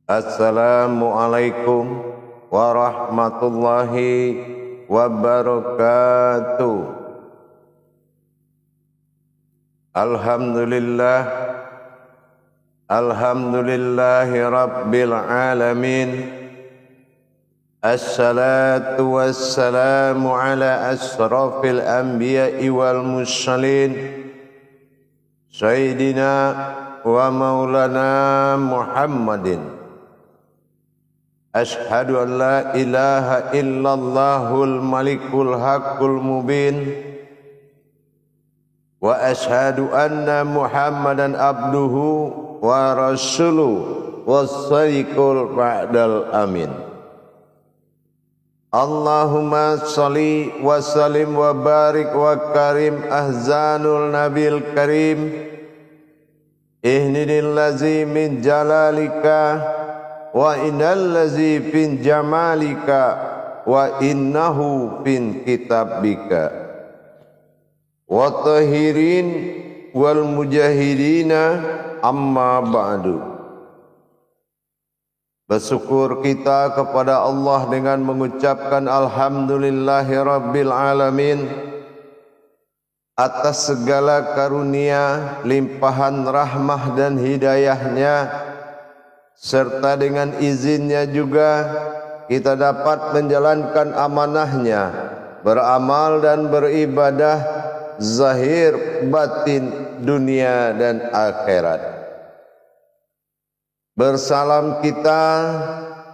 Assalamualaikum warahmatullahi wabarakatuh. Alhamdulillahi rabbil alamin. Assalatu wassalamu ala asrafil anbiya'i wal mursalin Sayyidina wa maulana Muhammadin. Ashhadu an la ilaha illallahul malikul haqqul mubin wa ashhadu anna Muhammadan abduhu wa rasuluhu was-sadiqul ba'dal amin. Allahumma salli wa sallim wa barik wa karim ahzanul nabil karim ihnidil lazi min jalalika wa innal lazi fin jamalika wa innahu fin kitabika wa tahirin wal mujahidina amma ba'du. Bersyukur kita kepada Allah dengan mengucapkan alhamdulillahi rabbil alamin atas segala karunia, limpahan rahmah dan hidayahnya, serta dengan izinnya juga kita dapat menjalankan amanahnya, beramal dan beribadah zahir batin dunia dan akhirat. Bersalam kita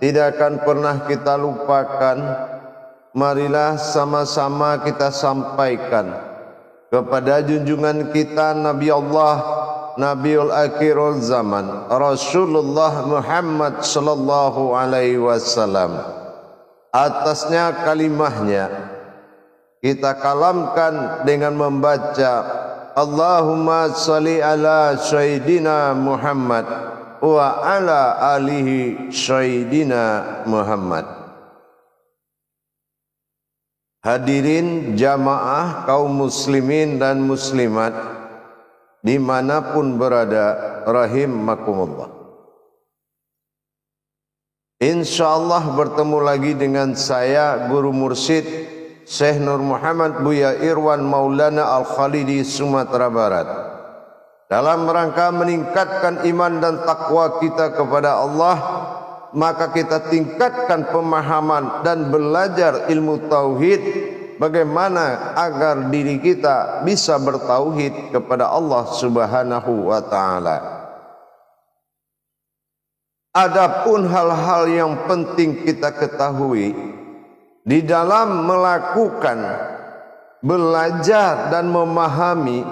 tidak akan pernah kita lupakan. Marilah sama-sama kita sampaikan kepada junjungan kita Nabi Allah, Nabiul Akhirul Zaman, Rasulullah Muhammad sallallahu alaihi wasallam. Atasnya kalimahnya kita kalamkan dengan membaca Allahumma salli ala Sayyidina Muhammad wa ala alihi Sayyidina Muhammad. Hadirin jamaah kaum muslimin dan muslimat dimanapun berada, rahimakumullah. Insyaallah bertemu lagi dengan saya Guru Mursyid Syekh Nur Muhammad Buya Irwan Maulana Al-Khalidi Sumatera Barat, dalam rangka meningkatkan iman dan takwa kita kepada Allah. Maka kita tingkatkan pemahaman dan belajar ilmu tauhid, bagaimana agar diri kita bisa bertauhid kepada Allah Subhanahu wa ta'ala. Adapun hal-hal yang penting kita ketahui di dalam melakukan, belajar dan memahami,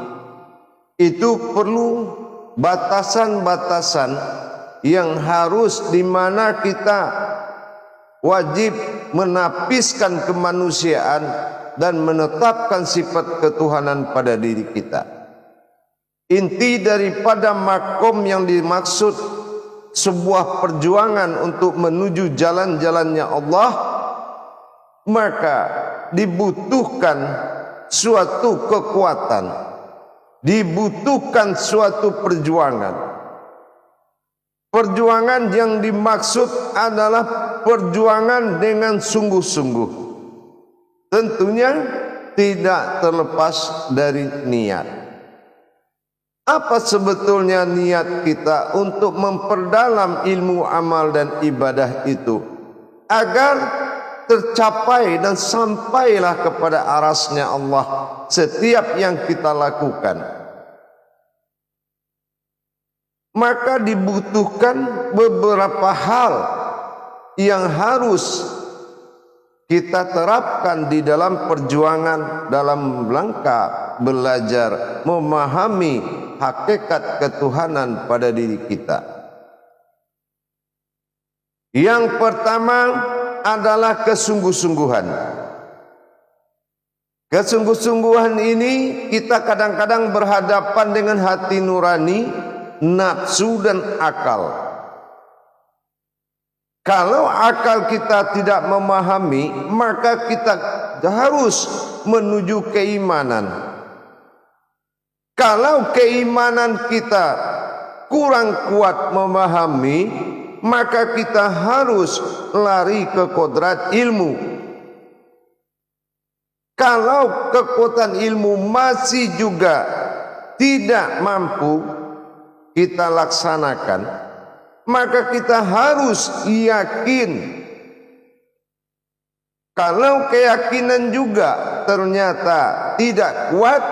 itu perlu batasan-batasan yang harus, di mana kita wajib menapiskan kemanusiaan dan menetapkan sifat ketuhanan pada diri kita. Inti daripada makom yang dimaksud sebuah perjuangan untuk menuju jalan-jalannya Allah, maka dibutuhkan suatu kekuatan, dibutuhkan suatu perjuangan. Perjuangan yang dimaksud adalah perjuangan dengan sungguh-sungguh. Tentunya tidak terlepas dari niat. Apa sebetulnya niat kita untuk memperdalam ilmu amal dan ibadah itu, agar tercapai dan sampailah kepada arasnya Allah setiap yang kita lakukan? Maka dibutuhkan beberapa hal yang harus kita terapkan di dalam perjuangan, dalam rangka belajar memahami hakikat ketuhanan pada diri kita. Yang pertama adalah kesungguh-sungguhan. Kesungguh-sungguhan ini kita kadang-kadang berhadapan dengan hati nurani, nafsu dan akal. Kalau akal kita tidak memahami, maka kita harus menuju keimanan. Kalau keimanan kita kurang kuat memahami, maka kita harus lari ke kodrat ilmu. Kalau kekuatan ilmu masih juga tidak mampu kita laksanakan, maka kita harus yakin. Kalau keyakinan juga ternyata tidak kuat,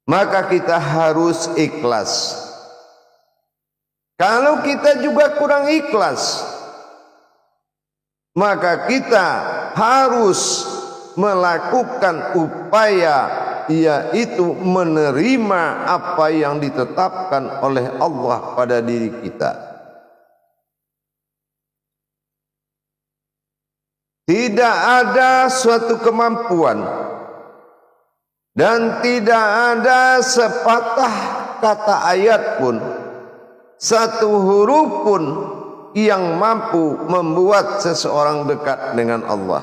maka kita harus ikhlas. Kalau kita juga kurang ikhlas, maka kita harus melakukan upaya, yaitu menerima apa yang ditetapkan oleh Allah pada diri kita. Tidak ada suatu kemampuan dan tidak ada sepatah kata ayat pun, satu huruf pun yang mampu membuat seseorang dekat dengan Allah,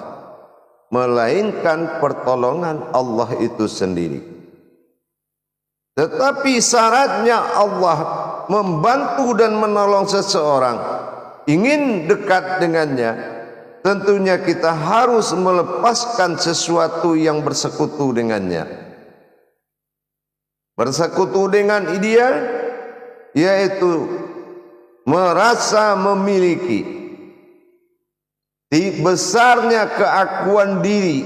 melainkan pertolongan Allah itu sendiri. Tetapi syaratnya Allah membantu dan menolong seseorang ingin dekat dengannya, tentunya kita harus melepaskan sesuatu yang bersekutu dengannya. Bersekutu dengan dia, yaitu merasa memiliki besarnya keakuan diri,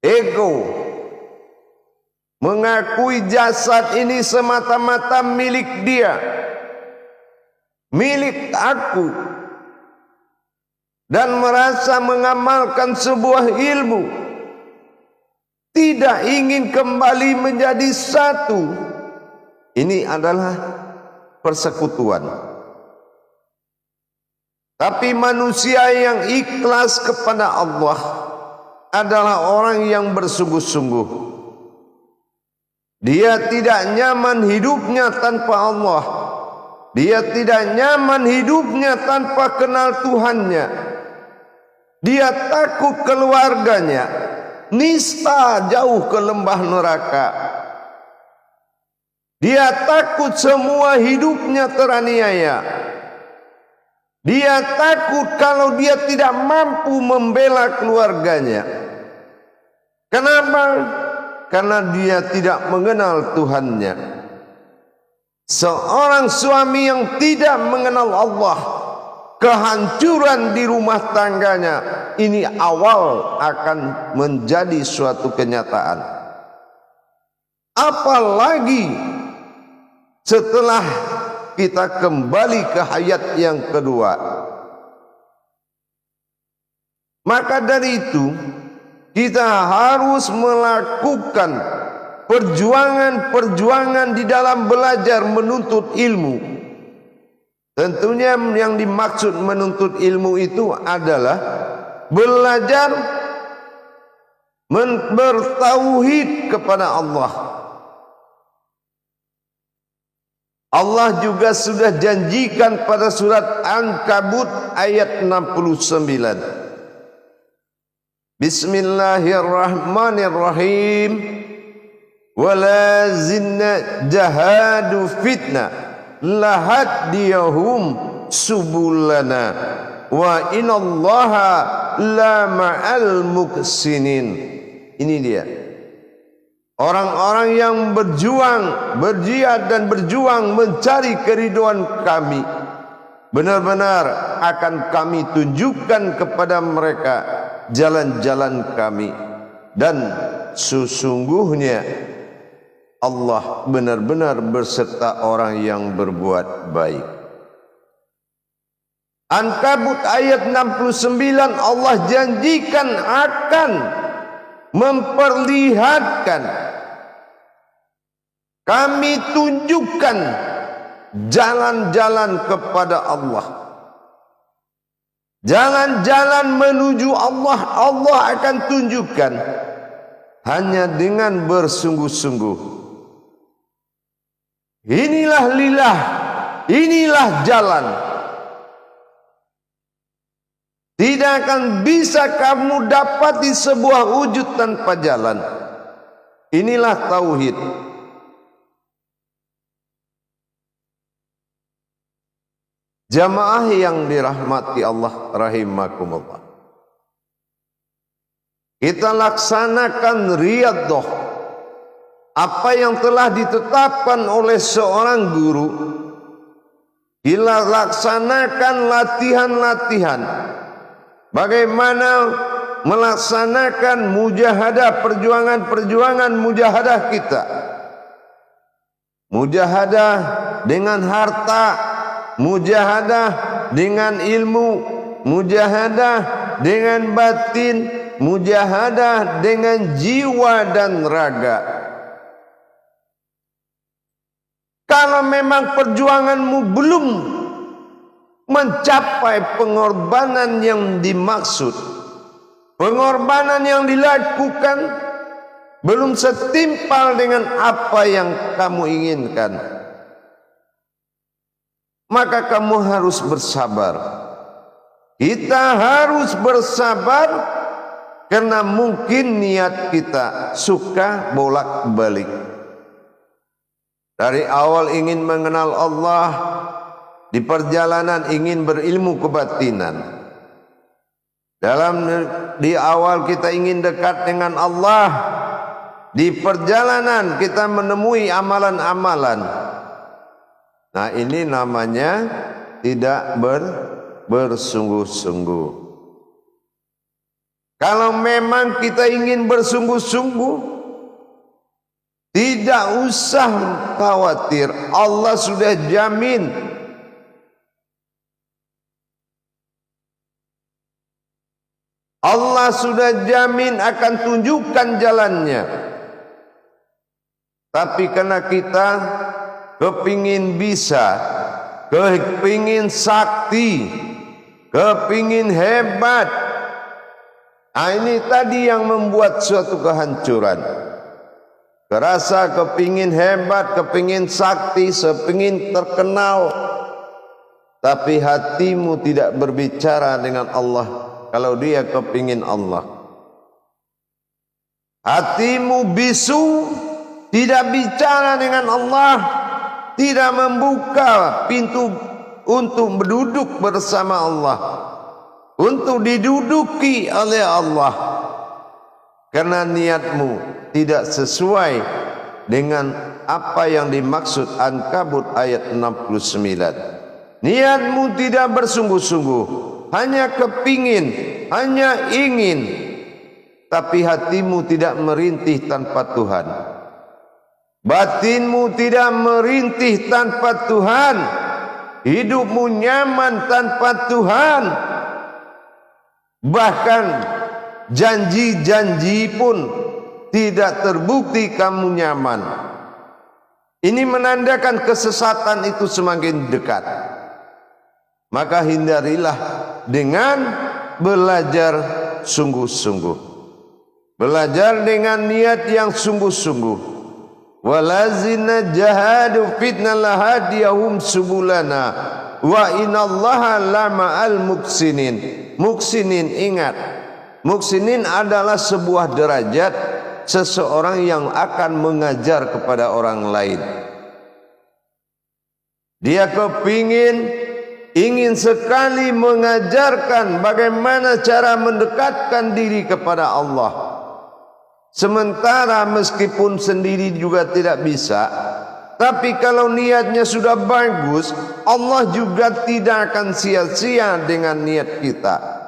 ego, mengakui jasad ini semata-mata milik dia, milik aku, dan merasa mengamalkan sebuah ilmu, tidak ingin kembali menjadi satu. Ini adalah persekutuan. Tapi manusia yang ikhlas kepada Allah adalah orang yang bersungguh-sungguh. Dia tidak nyaman hidupnya tanpa Allah. Dia tidak nyaman hidupnya tanpa kenal Tuhannya. Dia takut keluarganya nista jauh ke lembah neraka. Dia takut semua hidupnya teraniaya. Dia takut kalau dia tidak mampu membela keluarganya. Kenapa? Karena dia tidak mengenal Tuhannya. Seorang suami yang tidak mengenal Allah, kehancuran di rumah tangganya ini awal akan menjadi suatu kenyataan. Apalagi setelah kita kembali ke hayat yang kedua. Maka dari itu kita harus melakukan perjuangan-perjuangan di dalam belajar menuntut ilmu. Tentunya yang dimaksud menuntut ilmu itu adalah belajar bertauhid kepada Allah. Allah juga sudah janjikan pada surat Ankabut ayat 69. Bismillahirrahmanirrahim. Walazinna jahadu fitna lahaddiyahum subulana wa inallaha la ma'al muksinin. Ini dia. Orang-orang yang berjuang, berjihad dan berjuang mencari keridhaan kami, benar-benar akan kami tunjukkan kepada mereka jalan-jalan kami, dan sesungguhnya Allah benar-benar berserta orang yang berbuat baik. Ankabut ayat 69, Allah janjikan akan memperlihatkan, kami tunjukkan jalan-jalan kepada Allah. Jalan-jalan menuju Allah, Allah akan tunjukkan hanya dengan bersungguh-sungguh. Inilah lillah, inilah jalan. Tidak akan bisa kamu dapati sebuah wujud tanpa jalan. Inilah tauhid. Jamaah yang dirahmati Allah rahimakumullah. Kita laksanakan riyadhah apa yang telah ditetapkan oleh seorang guru. Kita laksanakan latihan-latihan bagaimana melaksanakan mujahadah, perjuangan-perjuangan mujahadah kita. Mujahadah dengan harta, mujahadah dengan ilmu, mujahadah dengan batin, mujahadah dengan jiwa dan raga. Kalau memang perjuanganmu belum mencapai pengorbanan yang dimaksud, pengorbanan yang dilakukan belum setimpal dengan apa yang kamu inginkan, maka kamu harus bersabar. Kita harus bersabar karena mungkin niat kita suka bolak-balik. Dari awal ingin mengenal Allah, di perjalanan ingin berilmu kebatinan. Di awal kita ingin dekat dengan Allah, di perjalanan kita menemui amalan-amalan. Nah, ini namanya tidak bersungguh-sungguh. Kalau memang kita ingin bersungguh-sungguh, tidak usah khawatir, Allah sudah jamin. Allah sudah jamin akan tunjukkan jalannya. Tapi karena kita kepingin bisa, kepingin sakti, kepingin hebat, ini tadi yang membuat suatu kehancuran. Kerasa kepingin hebat, kepingin sakti, kepingin terkenal, tapi hatimu tidak berbicara dengan Allah. Kalau dia kepingin Allah, hatimu bisu, tidak bicara dengan Allah, tidak membuka pintu untuk berduduk bersama Allah, untuk diduduki oleh Allah, karena niatmu tidak sesuai dengan apa yang dimaksud Ankabut ayat 69. Niatmu tidak bersungguh-sungguh, hanya kepingin, hanya ingin, tapi hatimu tidak merintih tanpa Tuhan. Batinmu tidak merintih tanpa Tuhan. Hidupmu nyaman tanpa Tuhan. Bahkan janji-janji pun tidak terbukti kamu nyaman. Ini menandakan kesesatan itu semakin dekat. Maka hindarilah dengan belajar sungguh-sungguh. Belajar dengan niat yang sungguh-sungguh. Walazina jahadu fitna lahadiyahum subulana wa inallaha lama'al muksinin. Muksinin, ingat, muksinin adalah sebuah derajat seseorang yang akan mengajar kepada orang lain. Dia ingin sekali mengajarkan bagaimana cara mendekatkan diri kepada Allah. Sementara meskipun sendiri juga tidak bisa, tapi kalau niatnya sudah bagus, Allah juga tidak akan sia-sia dengan niat kita.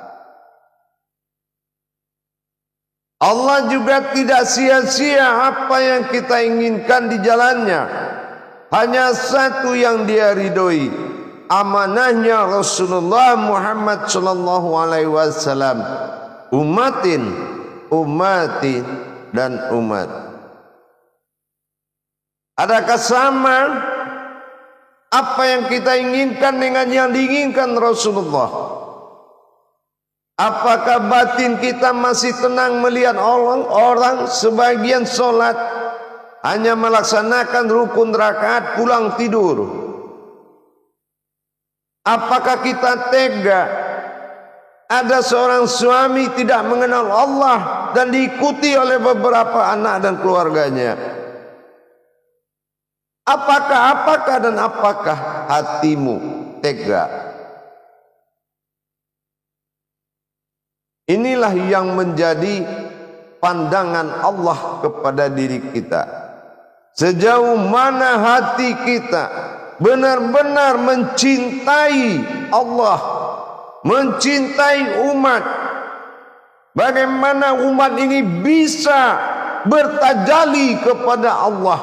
Allah juga tidak sia-sia apa yang kita inginkan di jalannya. Hanya satu yang dia ridhoi, amanahnya Rasulullah Muhammad sallallahu alaihi wasallam, umatin dan umat. Adakah sama apa yang kita inginkan dengan yang diinginkan Rasulullah? Apakah batin kita masih tenang melihat orang sebagian sholat hanya melaksanakan rukun rakaat pulang tidur? Apakah kita tega ada seorang suami tidak mengenal Allah dan diikuti oleh beberapa anak dan keluarganya? Apakah hatimu tega Inilah yang menjadi pandangan Allah kepada diri kita. Sejauh mana hati kita benar-benar mencintai Allah, mencintai umat, bagaimana umat ini bisa bertajalli kepada Allah,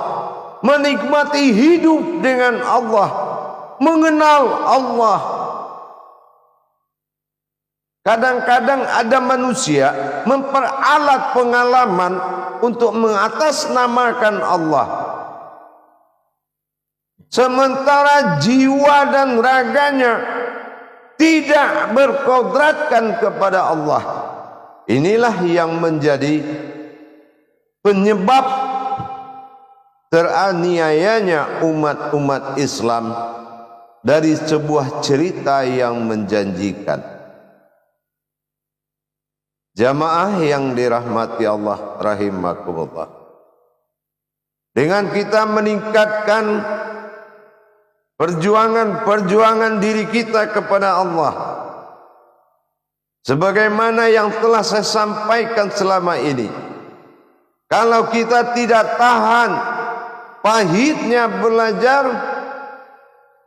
menikmati hidup dengan Allah, mengenal Allah. Kadang-kadang ada manusia memperalat pengalaman untuk mengatasnamakan Allah, sementara jiwa dan raganya tidak berkodratkan kepada Allah. Inilah yang menjadi penyebab teraniayanya umat-umat Islam dari sebuah cerita yang menjanjikan. Jamaah yang dirahmati Allah rahimakumullah, dengan kita meningkatkan perjuangan diri kita kepada Allah, sebagaimana yang telah saya sampaikan selama ini, kalau kita tidak tahan pahitnya belajar,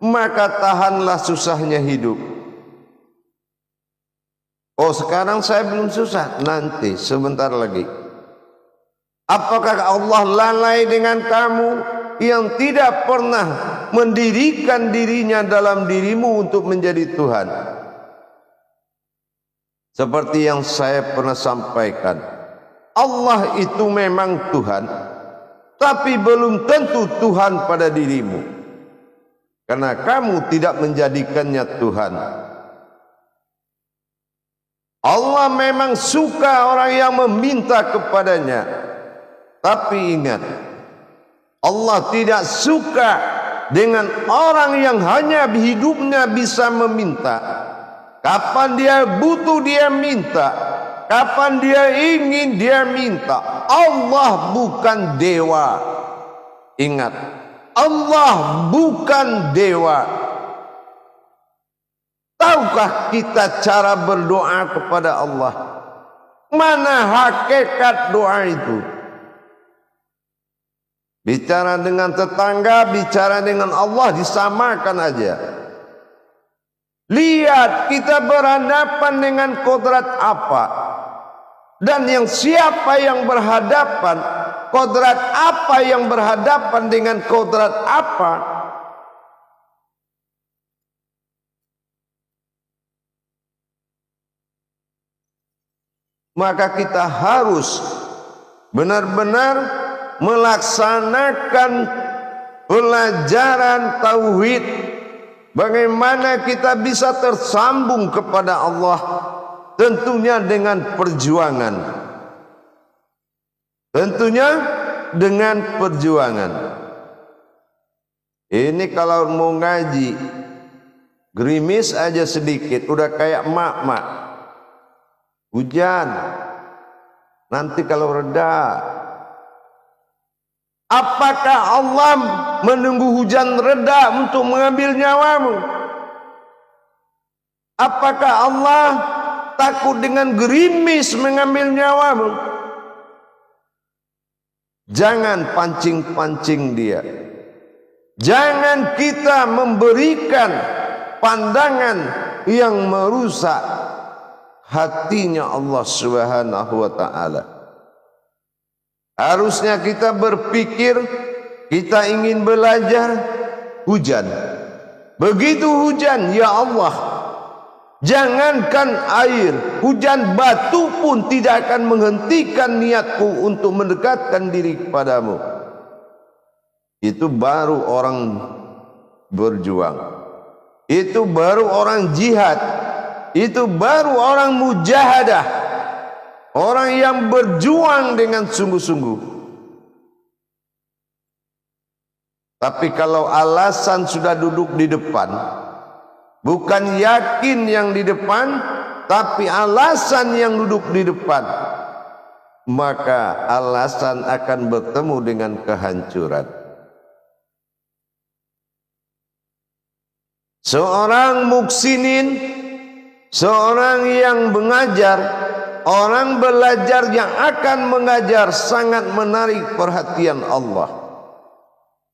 maka tahanlah susahnya hidup. Oh, sekarang saya belum susah, nanti sebentar lagi. Apakah Allah lalai dengan kamu yang tidak pernah mendirikan dirinya dalam dirimu untuk menjadi Tuhan? Seperti yang saya pernah sampaikan, Allah itu memang Tuhan, tapi belum tentu Tuhan pada dirimu, karena kamu tidak menjadikannya Tuhan. Allah memang suka orang yang meminta kepadanya, tapi ingat, Allah tidak suka dengan orang yang hanya hidupnya bisa meminta. Kapan dia butuh dia minta, kapan dia ingin dia minta. Allah bukan dewa. Ingat, Allah bukan dewa. Tahukah kita cara berdoa kepada Allah? Mana hakikat doa itu? Bicara dengan tetangga, bicara dengan Allah disamakan aja. Lihat kita berhadapan dengan kodrat apa, dan yang siapa yang berhadapan, kodrat apa yang berhadapan dengan kodrat apa. Maka kita harus benar-benar melaksanakan pelajaran tauhid, bagaimana kita bisa tersambung kepada Allah, tentunya dengan perjuangan. Tentunya dengan perjuangan. Ini kalau mau ngaji, gerimis aja sedikit, udah kayak mak-mak. Hujan, nanti kalau reda. Apakah Allah menunggu hujan reda untuk mengambil nyawamu? Apakah Allah takut dengan gerimis mengambil nyawamu? Jangan pancing-pancing dia. Jangan kita memberikan pandangan yang merusak hatinya Allah Subhanahu wa ta'ala. Harusnya kita berpikir, kita ingin belajar, hujan. Begitu hujan, ya Allah, jangankan air, hujan batu pun tidak akan menghentikan niatku untuk mendekatkan diri kepadamu. Itu baru orang berjuang. Itu baru orang jihad. Itu baru orang mujahadah, orang yang berjuang dengan sungguh-sungguh. Tapi kalau alasan sudah duduk di depan, bukan yakin yang di depan, tapi alasan yang duduk di depan, maka alasan akan bertemu dengan kehancuran. Seorang muksinin, seorang yang mengajar, orang belajar yang akan mengajar sangat menarik perhatian Allah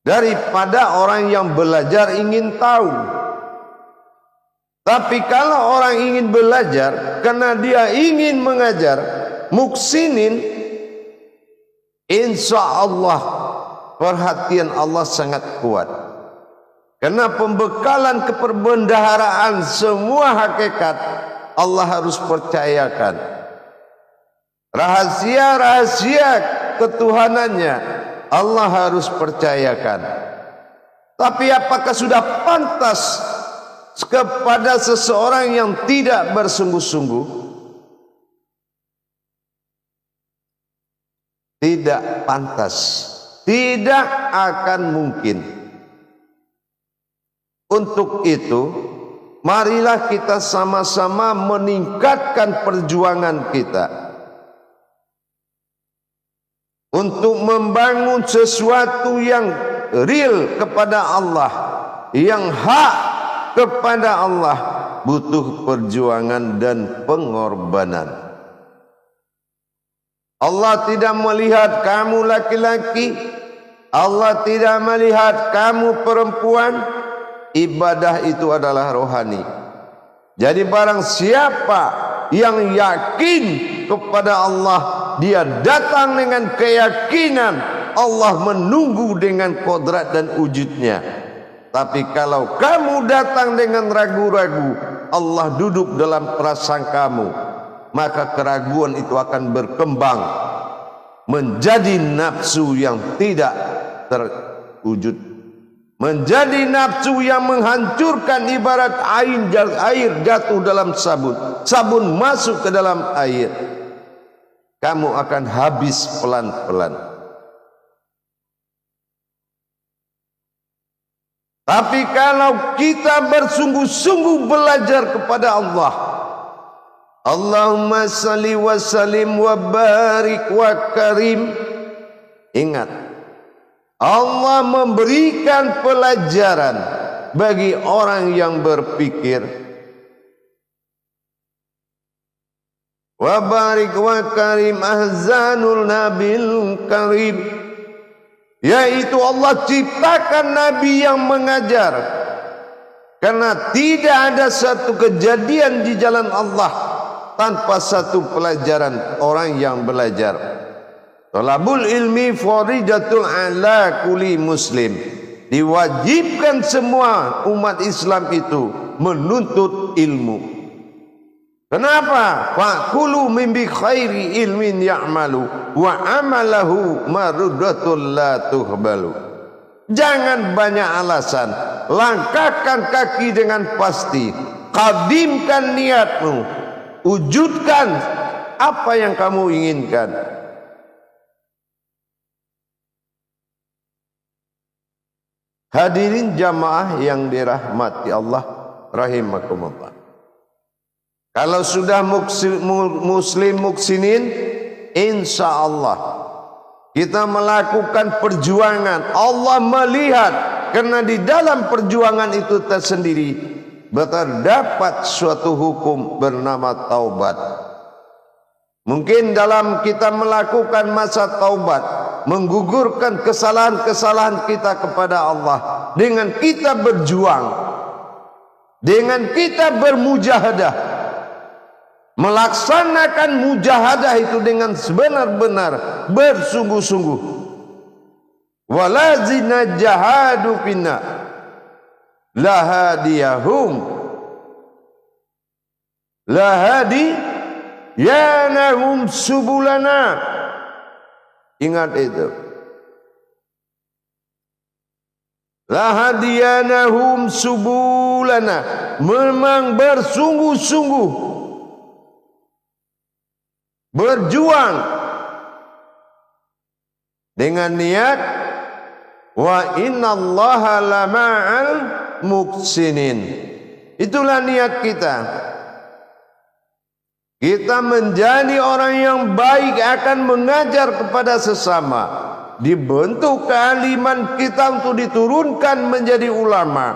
daripada orang yang belajar ingin tahu. Tapi kalau orang ingin belajar karena dia ingin mengajar, muksinin, insya Allah perhatian Allah sangat kuat. Karena pembekalan keperbendaharaan semua hakikat Allah harus percayakan. Rahasia-rahasia ketuhanannya Allah harus percayakan. Tapi apakah sudah pantas kepada seseorang yang tidak bersungguh-sungguh? Tidak pantas, tidak akan mungkin. Untuk itu, marilah kita sama-sama meningkatkan perjuangan kita untuk membangun sesuatu yang real kepada Allah, yang hak kepada Allah, butuh perjuangan dan pengorbanan. Allah tidak melihat kamu laki-laki, Allah tidak melihat kamu perempuan. Ibadah itu adalah rohani. Jadi barang siapa yang yakin kepada Allah, dia datang dengan keyakinan Allah menunggu dengan kodrat dan wujudnya. Tapi kalau kamu datang dengan ragu-ragu, Allah duduk dalam prasangkamu, maka keraguan itu akan berkembang menjadi nafsu yang tidak terwujud, menjadi nafsu yang menghancurkan. Ibarat air jatuh dalam sabun, sabun masuk ke dalam air, kamu akan habis pelan-pelan. Tapi kalau kita bersungguh-sungguh belajar kepada Allah, Allahumma salli wa sallim wa barik wa karim, ingat, Allah memberikan pelajaran bagi orang yang berpikir. Wa barik wa karim ahzanul nabil karim, yaitu Allah ciptakan nabi yang mengajar. Karena tidak ada satu kejadian di jalan Allah tanpa satu pelajaran orang yang belajar. Talabul ilmi faridatul ala kulli muslim. Diwajibkan semua umat Islam itu menuntut ilmu. Kenapa? Faqulu min bi khairi ilmin ya'malu wa amalahu maruddatul la tuhbalu. Jangan banyak alasan, langkahkan kaki dengan pasti, qadimkan niatmu, wujudkan apa yang kamu inginkan. Hadirin jamaah yang dirahmati Allah rahimakumullah. Kalau sudah muslim muksinin, insya Allah kita melakukan perjuangan. Allah melihat, karena di dalam perjuangan itu tersendiri terdapat suatu hukum bernama taubat. Mungkin dalam kita melakukan masa taubat, menggugurkan kesalahan-kesalahan kita kepada Allah, dengan kita berjuang, dengan kita bermujahadah, melaksanakan mujahadah itu dengan sebenar-benar bersungguh-sungguh. Walazina jahadu finna lahadiyahum lahadiyanahum subulana. Ingat itu. Lahadiyanahum subulana, memang bersungguh-sungguh berjuang dengan niat wa innallaha lama'al muksinin. Itulah niat kita. Kita menjadi orang yang baik, akan mengajar kepada sesama. Dibentuk kealiman kita untuk diturunkan menjadi ulama.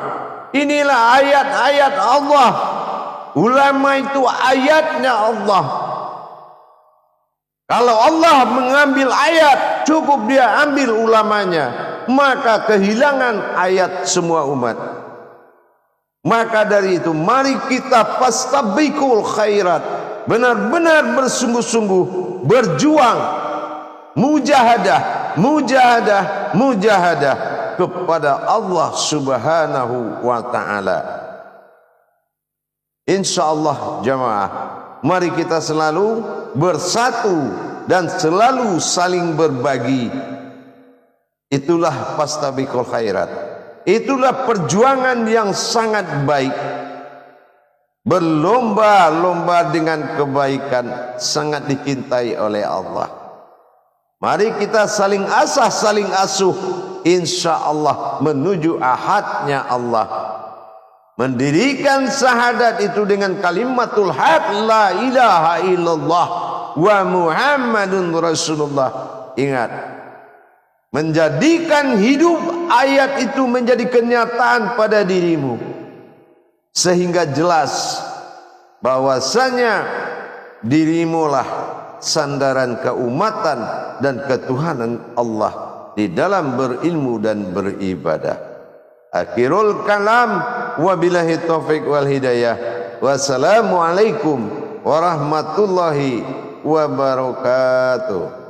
Inilah ayat-ayat Allah. Ulama itu ayatnya Allah. Kalau Allah mengambil ayat, cukup dia ambil ulamanya, maka kehilangan ayat semua umat. Maka dari itu, mari kita fastabiqul khairat, benar-benar bersungguh-sungguh berjuang, mujahadah kepada Allah Subhanahu wa taala. Insyaallah jamaah, mari kita selalu bersatu dan selalu saling berbagi. Itulah fastabiqul khairat. Itulah perjuangan yang sangat baik. Berlomba-lomba dengan kebaikan sangat dicintai oleh Allah. Mari kita saling asah, saling asuh, insyaallah menuju ahadnya Allah. Mendirikan syahadat itu dengan kalimatul haq, la ilaha illallah wa Muhammadun Rasulullah. Ingat, menjadikan hidup ayat itu menjadi kenyataan pada dirimu, sehingga jelas bahwasanya dirimulah sandaran keumatan dan ketuhanan Allah di dalam berilmu dan beribadah. Akhirul kalam, wabillahi taufiq wal hidayah. Wassalamualaikum warahmatullahi wabarakatuh.